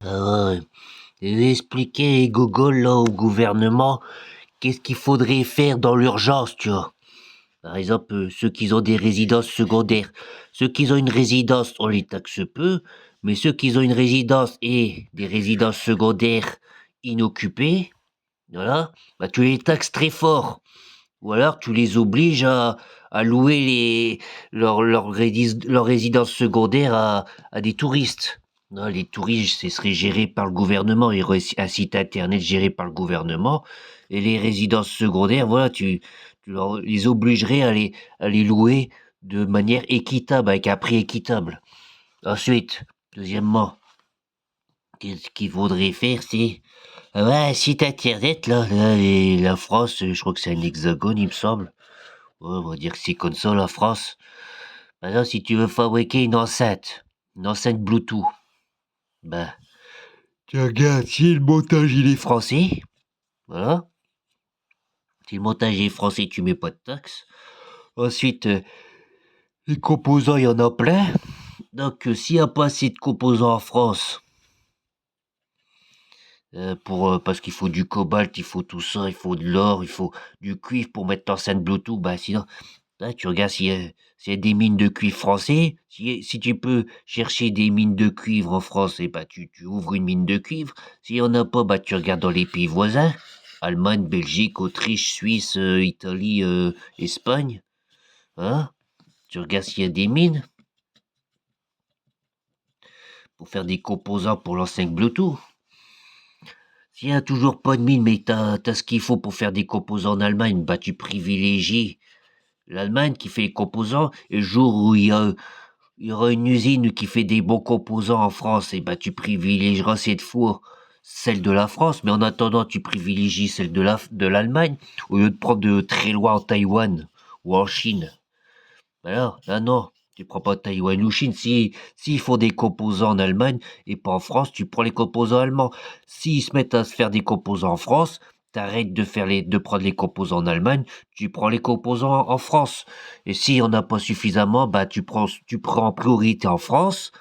Ouais. Je vais expliquer, Gogol, là, au gouvernement, qu'est-ce qu'il faudrait faire dans l'urgence, tu vois. Par exemple, ceux qui ont des résidences secondaires. Ceux qui ont une résidence, on les taxe peu, mais ceux qui ont une résidence et des résidences secondaires inoccupées, voilà, bah tu les taxes très fort. Ou alors tu les obliges à louer leur résidence secondaire à des touristes. Non, les touristes, ce serait géré par le gouvernement. Il y aurait un site internet géré par le gouvernement. Et les résidences secondaires, voilà, les obligerais à les louer de manière équitable, avec un prix équitable. Ensuite, deuxièmement, qu'est-ce qu'il faudrait faire, c'est... Ouais, site internet, là, la France, je crois que c'est un hexagone, il me semble. Ouais, on va dire que c'est comme ça, la France. Maintenant, si tu veux fabriquer une enceinte Bluetooth, ben, tu regardes si le montage il est français, voilà. Si le montage est français, tu mets pas de taxe. Ensuite, les composants, il y en a plein. Donc, s'il n'y a pas assez de composants en France, parce qu'il faut du cobalt, il faut tout ça, il faut de l'or, il faut du cuivre pour mettre l'enceinte Bluetooth, ben sinon, là, tu regardes s'il y a des mines de cuivre français. Si tu peux chercher des mines de cuivre en France, eh ben, tu ouvres une mine de cuivre. S'il n'y en a pas, bah, tu regardes dans les pays voisins. Allemagne, Belgique, Autriche, Suisse, Italie, Espagne. Hein? Tu regardes s'il y a des mines pour faire des composants pour l'enceinte Bluetooth. S'il n'y a toujours pas de mine, mais t'as ce qu'il faut pour faire des composants en Allemagne, bah, tu privilégies l'Allemagne qui fait les composants. Et le jour où il y aura une usine qui fait des bons composants en France, et ben tu privilégieras cette fois celle de la France, mais en attendant tu privilégies celle de l'Allemagne au lieu de prendre de très loin en Taïwan ou en Chine. Alors, là non, tu prends pas Taïwan ou Chine. S'ils font des composants en Allemagne et pas en France, tu prends les composants allemands. S'ils se mettent à se faire des composants en France, t'arrêtes de prendre les composants en Allemagne, tu prends les composants en France. Et s'il y en a pas suffisamment, bah tu prends en priorité en France.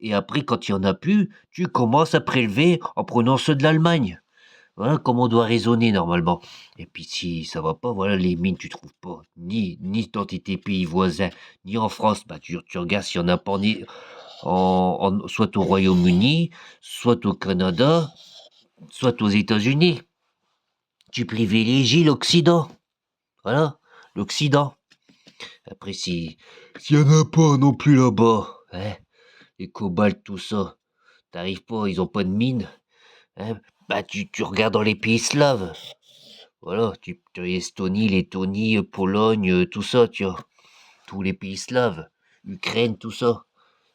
Et après, quand il y en a plus, tu commences à prélever en prenant ceux de l'Allemagne. Voilà comment on doit raisonner normalement. Et puis si ça va pas, voilà, les mines, tu trouves pas, ni dans tes pays voisins, ni en France, bah tu regardes s'il y en a pas soit au Royaume-Uni, soit au Canada, soit aux États-Unis. Tu privilégies l'Occident. Voilà, l'Occident. Après, s'il y en a pas non plus là-bas, hein, les cobalt, tout ça, t'arrives pas, ils ont pas de mine, hein, bah tu regardes dans les pays slaves. Voilà, tu as Estonie, Lettonie, Pologne, tout ça, tu vois. Tous les pays slaves, Ukraine, tout ça.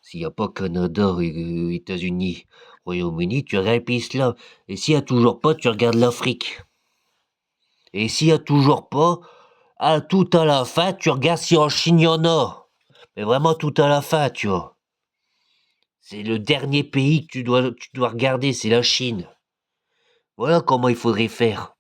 S'il n'y a pas Canada, États-Unis, Royaume-Uni, tu regardes les pays slaves. Et s'il n'y a toujours pas, tu regardes l'Afrique. Et s'il n'y a toujours pas, tout à la fin, tu regardes si en Chine il y en a. Mais vraiment tout à la fin, tu vois. C'est le dernier pays que tu dois regarder, c'est la Chine. Voilà comment il faudrait faire.